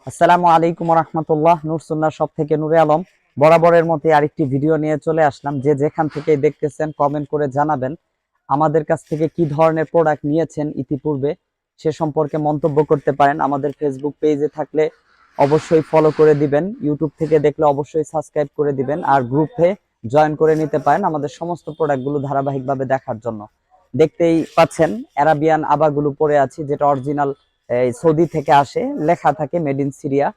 আসসালামু আলাইকুম রাহমাতুল্লাহ। নূর সুন্নাহ শপ থেকে নূরে আলম বরাবরের মতো আরেকটি ভিডিও নিয়ে চলে আসলাম। যে যেখান থেকে দেখতেছেন কমেন্ট করে জানাবেন আমাদের কাছ থেকে কি ধরনের প্রোডাক্ট নিয়েছেন ইতিপূর্বে, সে সম্পর্কে মন্তব্য করতে পারেন। আমাদের ফেসবুক পেজে থাকলে অবশ্যই ফলো করে দিবেন, ইউটিউব থেকে দেখলে অবশ্যই সাবস্ক্রাইব করে দিবেন, আর গ্রুপে জয়েন করে নিতে পারেন আমাদের সমস্ত প্রোডাক্টগুলো ধারাবাহিকভাবে দেখার জন্য। দেখতেই পাচ্ছেন অ্যারাবিয়ান আবাগুলো পরে আছি, যেটা অরিজিনাল সৌদি থেকে আসে, লেখা থাকে মেড ইন সিরিয়া।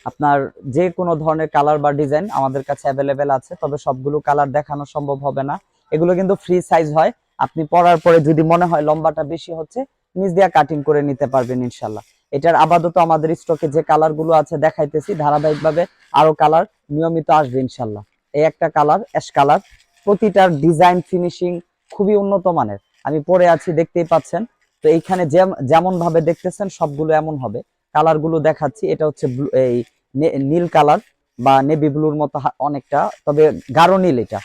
আপনার যে কোনো ধরনের কালার বা ডিজাইন আমাদের কাছে অ্যাভেলেবেল আছে, তবে সবগুলো কালার দেখানো সম্ভব হবে না। এগুলো কিন্তু ফ্রি সাইজ হয়, আপনি পরার পরে যদি মনে হয় লম্বাটা বেশি হচ্ছে, নিচ দিয়ে কাটিং করে নিতে পারবেন ইনশাল্লাহ। এটার আপাতত আমাদের স্টকে যে কালারগুলো আছে দেখাইতেছি, ধারাবাহিকভাবে আরো কালার নিয়মিত আসবে ইনশাল্লাহ। এই একটা কালার অ্যাশ কালার, প্রতিটার ডিজাইন ফিনিশিং খুবই উন্নত মানের। আমি পরে আছি দেখতেই পাচ্ছেন। তো এইখানে যেমন ভাবে দেখতেছেন সবগুলো এমন হবে। কালার গুলো দেখাচ্ছি, এটা হচ্ছে এই নীল কালার বা নেভি ব্লুর মতো অনেকটা, তবে গাঢ় নীল। এটা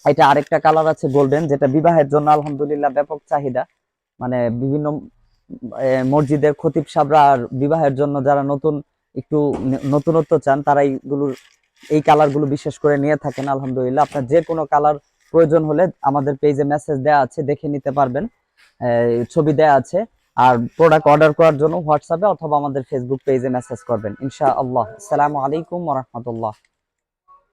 এটা আরেকটা কালার আছে গোল্ডেন, যেটা বিবাহের জন্য আলহামদুলিল্লাহ ব্যাপক চাহিদা। মানে বিভিন্ন মসজিদের খতিব সাহেবরা আর বিবাহের জন্য যারা নতুন একটু নতুনত্ব চান, তারা এই কালার গুলো বিশেষ করে নিয়ে থাকেন আলহামদুলিল্লাহ। আপনার যে কোনো কালার প্রয়োজন হলে আমাদের পেজে মেসেজ দেওয়া আছে, দেখে নিতে পারবেন, ছবি দেওয়া আছে। আর প্রোডাক্ট অর্ডার করার জন্য হোয়াটসঅ্যাপে অথবা আমাদের ফেসবুক পেজে মেসেজ করবেন ইনশাআল্লাহ। আসসালামু আলাইকুম ওয়া রাহমাতুল্লাহ।